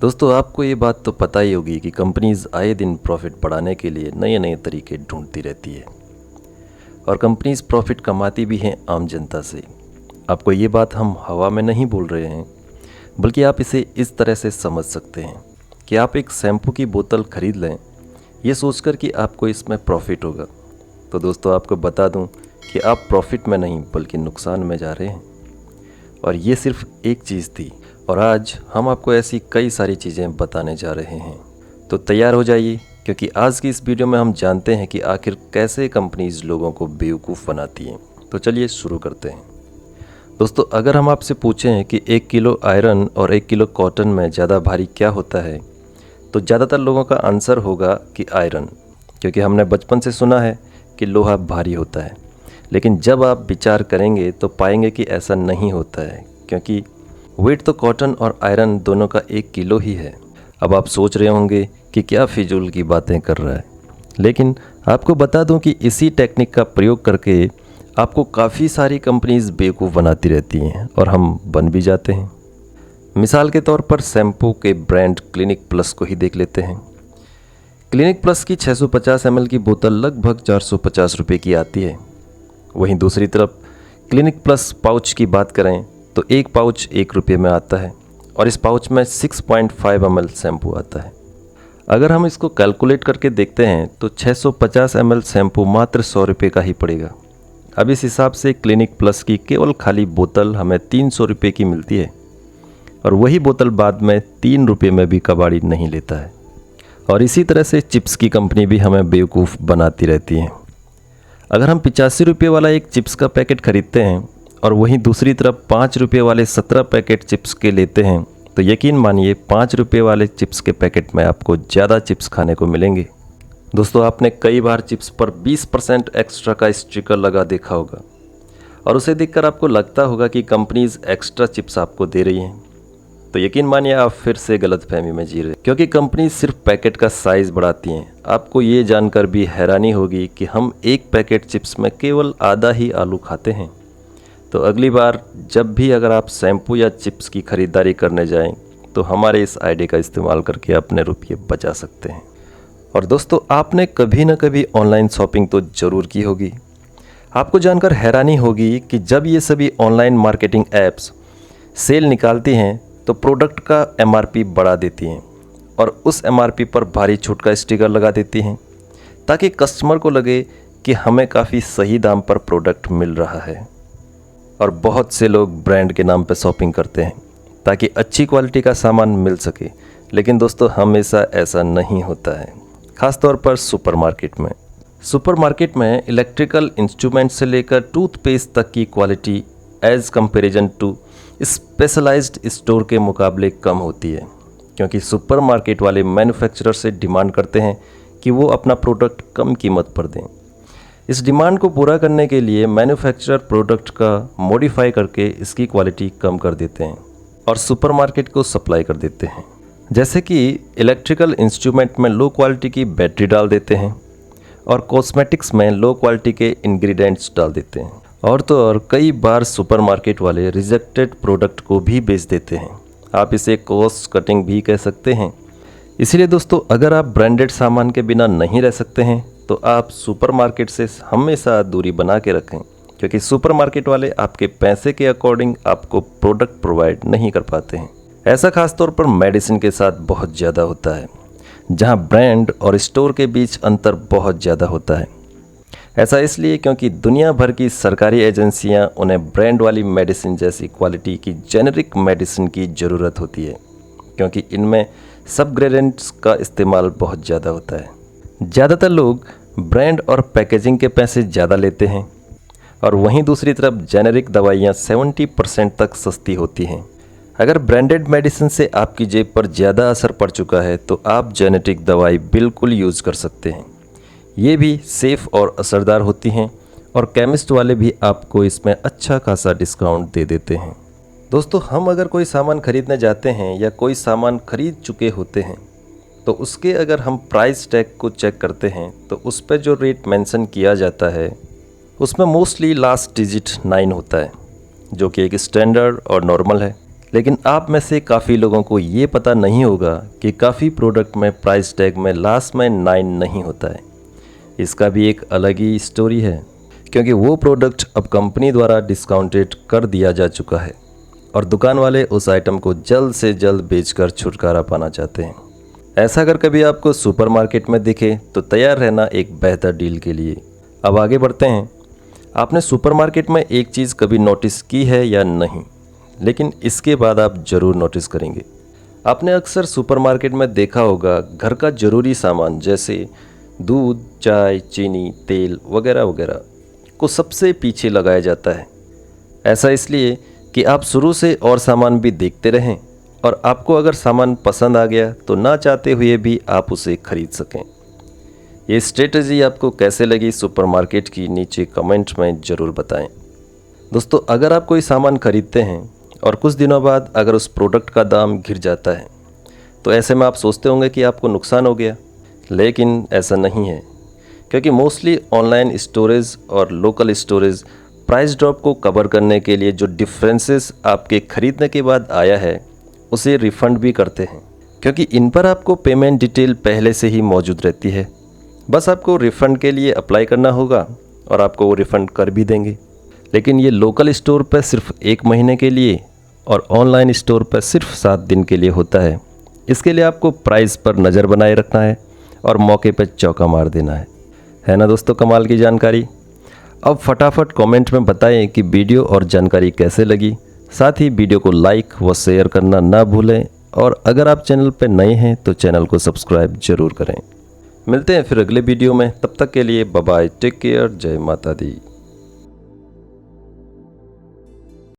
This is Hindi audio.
दोस्तों, आपको ये बात तो पता ही होगी कि कंपनीज़ आए दिन प्रॉफिट बढ़ाने के लिए नए नए तरीके ढूंढती रहती है और कंपनीज़ प्रॉफिट कमाती भी हैं आम जनता से। आपको ये बात हम हवा में नहीं बोल रहे हैं, बल्कि आप इसे इस तरह से समझ सकते हैं कि आप एक शैम्पू की बोतल ख़रीद लें ये सोचकर कि आपको इसमें प्रॉफिट होगा। तो दोस्तों, आपको बता दूं कि आप प्रॉफिट में नहीं बल्कि नुकसान में जा रहे हैं। और ये सिर्फ एक चीज़ थी और आज हम आपको ऐसी कई सारी चीज़ें बताने जा रहे हैं। तो तैयार हो जाइए, क्योंकि आज की इस वीडियो में हम जानते हैं कि आखिर कैसे कंपनीज लोगों को बेवकूफ़ बनाती हैं। तो चलिए शुरू करते हैं। दोस्तों, अगर हम आपसे पूछें कि 1 किलो आयरन और 1 किलो कॉटन में ज़्यादा भारी क्या होता है, तो ज़्यादातर लोगों का आंसर होगा कि आयरन, क्योंकि हमने बचपन से सुना है कि लोहा भारी होता है। लेकिन जब आप विचार करेंगे तो पाएंगे कि ऐसा नहीं होता है, क्योंकि वेट तो कॉटन और आयरन दोनों का 1 किलो ही है। अब आप सोच रहे होंगे कि क्या फिजूल की बातें कर रहा है, लेकिन आपको बता दूं कि इसी टेक्निक का प्रयोग करके आपको काफ़ी सारी कंपनीज बेवकूफ़ बनाती रहती हैं और हम बन भी जाते हैं। मिसाल के तौर पर शैम्पू के ब्रांड क्लिनिक प्लस को ही देख लेते हैं। क्लिनिक प्लस की 650 ml की बोतल लगभग 450 रुपये की आती है। वहीं दूसरी तरफ क्लिनिक प्लस पाउच की बात करें तो एक पाउच 1 रुपये में आता है और इस पाउच में 6.5 ml शैम्पू आता है। अगर हम इसको कैलकुलेट करके देखते हैं तो 650 ml शैम्पू मात्र 100 रुपये का ही पड़ेगा। अब इस हिसाब से क्लिनिक प्लस की केवल खाली बोतल हमें 300 रुपये की मिलती है और वही बोतल बाद में 3 रुपये में भी कबाड़ी नहीं लेता है। और इसी तरह से चिप्स की कंपनी भी हमें बेवकूफ़ बनाती रहती है। अगर हम 85 रुपये वाला एक चिप्स का पैकेट खरीदते हैं और वहीं दूसरी तरफ 5 रुपये वाले 17 पैकेट चिप्स के लेते हैं, तो यकीन मानिए 5 रुपये वाले चिप्स के पैकेट में आपको ज़्यादा चिप्स खाने को मिलेंगे। दोस्तों, आपने कई बार चिप्स पर 20% एक्स्ट्रा का स्टिकर लगा देखा होगा और उसे देखकर आपको लगता होगा कि कंपनीज एक्स्ट्रा चिप्स आपको दे रही हैं। तो यकीन मानिए आप फिर से गलतफहमी में जी रहे हैं, क्योंकि कंपनी सिर्फ पैकेट का साइज़ बढ़ाती हैं। आपको ये जानकर भी हैरानी होगी कि हम एक पैकेट चिप्स में केवल आधा ही आलू खाते हैं। तो अगली बार जब भी अगर आप शैम्पू या चिप्स की ख़रीदारी करने जाएं, तो हमारे इस आइडिया का इस्तेमाल करके अपने रुपये बचा सकते हैं। और दोस्तों, आपने कभी ना कभी ऑनलाइन शॉपिंग तो ज़रूर की होगी। आपको जानकर हैरानी होगी कि जब ये सभी ऑनलाइन मार्केटिंग ऐप्स सेल निकालती हैं तो प्रोडक्ट का MRP बढ़ा देती हैं और उस MRP पर भारी छूट का स्टिकर लगा देती हैं, ताकि कस्टमर को लगे कि हमें काफ़ी सही दाम पर प्रोडक्ट मिल रहा है। और बहुत से लोग ब्रांड के नाम पर शॉपिंग करते हैं ताकि अच्छी क्वालिटी का सामान मिल सके। लेकिन दोस्तों, हमेशा ऐसा नहीं होता है, ख़ासतौर पर सुपरमार्केट में इलेक्ट्रिकल इंस्ट्रूमेंट से लेकर टूथपेस्ट तक की quality as comparison to specialised store के मुकाबले कम होती है, क्योंकि सुपरमार्केट वाले मैन्युफैक्चरर से डिमांड करते हैं कि वो अपना प्रोडक्ट कम कीमत पर दें। इस डिमांड को पूरा करने के लिए मैन्युफैक्चरर प्रोडक्ट का मॉडिफाई करके इसकी क्वालिटी कम कर देते हैं और सुपरमार्केट को सप्लाई कर देते हैं। जैसे कि इलेक्ट्रिकल इंस्ट्रूमेंट में लो क्वालिटी की बैटरी डाल देते हैं और कॉस्मेटिक्स में लो क्वालिटी के इंग्रेडिएंट्स डाल देते हैं। और तो और कई बार सुपरमार्केट वाले रिजेक्टेड प्रोडक्ट को भी बेच देते हैं। आप इसे कॉस्ट कटिंग भी कह सकते हैं। इसीलिए दोस्तों, अगर आप ब्रांडेड सामान के बिना नहीं रह सकते हैं तो आप सुपरमार्केट से हमेशा दूरी बना के रखें, क्योंकि सुपरमार्केट वाले आपके पैसे के अकॉर्डिंग आपको प्रोडक्ट प्रोवाइड नहीं कर पाते हैं। ऐसा खासतौर पर मेडिसिन के साथ बहुत ज़्यादा होता है, जहां ब्रांड और स्टोर के बीच अंतर बहुत ज़्यादा होता है। ऐसा इसलिए क्योंकि दुनिया भर की सरकारी एजेंसियां उन्हें ब्रांड वाली मेडिसिन जैसी क्वालिटी की जेनेरिक मेडिसिन की ज़रूरत होती है, क्योंकि इनमें सबग्रेडेंट्स का इस्तेमाल बहुत ज़्यादा होता है। ज़्यादातर लोग ब्रांड और पैकेजिंग के पैसे ज़्यादा लेते हैं और वहीं दूसरी तरफ जेनेरिक दवाइयाँ 70% तक सस्ती होती हैं। अगर ब्रांडेड मेडिसिन से आपकी जेब पर ज़्यादा असर पड़ चुका है तो आप जेनेटिक दवाई बिल्कुल यूज़ कर सकते हैं। ये भी सेफ़ और असरदार होती हैं और केमिस्ट वाले भी आपको इसमें अच्छा खासा डिस्काउंट दे देते हैं। दोस्तों, हम अगर कोई सामान खरीदने जाते हैं या कोई सामान खरीद चुके होते हैं तो उसके अगर हम प्राइस टैग को चेक करते हैं तो उस पर जो रेट मेंशन किया जाता है उसमें मोस्टली लास्ट डिजिट 9 होता है, जो कि एक स्टैंडर्ड और नॉर्मल है। लेकिन आप में से काफ़ी लोगों को ये पता नहीं होगा कि काफ़ी प्रोडक्ट में प्राइस टैग में लास्ट में 9 नहीं होता है। इसका भी एक अलग ही स्टोरी है, क्योंकि वो प्रोडक्ट अब कंपनी द्वारा डिस्काउंटेड कर दिया जा चुका है और दुकान वाले उस आइटम को जल्द से जल्द बेचकर छुटकारा पाना चाहते हैं। ऐसा अगर कभी आपको सुपरमार्केट में दिखे तो तैयार रहना एक बेहतर डील के लिए। अब आगे बढ़ते हैं। आपने सुपरमार्केट में एक चीज़ कभी नोटिस की है या नहीं, लेकिन इसके बाद आप ज़रूर नोटिस करेंगे। आपने अक्सर सुपरमार्केट में देखा होगा घर का ज़रूरी सामान जैसे दूध, चाय, चीनी, तेल वगैरह वगैरह को सबसे पीछे लगाया जाता है। ऐसा इसलिए कि आप शुरू से और सामान भी देखते रहें और आपको अगर सामान पसंद आ गया तो ना चाहते हुए भी आप उसे खरीद सकें। ये स्ट्रेटजी आपको कैसे लगी सुपरमार्केट की, नीचे कमेंट में ज़रूर बताएं। दोस्तों, अगर आप कोई सामान खरीदते हैं और कुछ दिनों बाद अगर उस प्रोडक्ट का दाम गिर जाता है तो ऐसे में आप सोचते होंगे कि आपको नुकसान हो गया, लेकिन ऐसा नहीं है, क्योंकि मोस्टली ऑनलाइन स्टोरेज और लोकल स्टोरेज प्राइस ड्रॉप को कवर करने के लिए जो डिफरेंसेस आपके ख़रीदने के बाद आया है उसे रिफ़ंड भी करते हैं, क्योंकि इन पर आपको पेमेंट डिटेल पहले से ही मौजूद रहती है। बस आपको रिफ़ंड के लिए अप्लाई करना होगा और आपको वो रिफ़ंड कर भी देंगे। लेकिन ये लोकल स्टोर पर सिर्फ 1 महीने के लिए और ऑनलाइन स्टोर पर सिर्फ 7 दिन के लिए होता है। इसके लिए आपको प्राइस पर नज़र बनाए रखना है और मौके पर चौका मार देना है ना दोस्तों, कमाल की जानकारी। अब फटाफट कमेंट में बताएं कि वीडियो और जानकारी कैसे लगी। साथ ही वीडियो को लाइक व शेयर करना ना भूलें और अगर आप चैनल पर नए हैं तो चैनल को सब्सक्राइब ज़रूर करें। मिलते हैं फिर अगले वीडियो में, तब तक के लिए बाय बाय, टेक केयर, जय माता दी।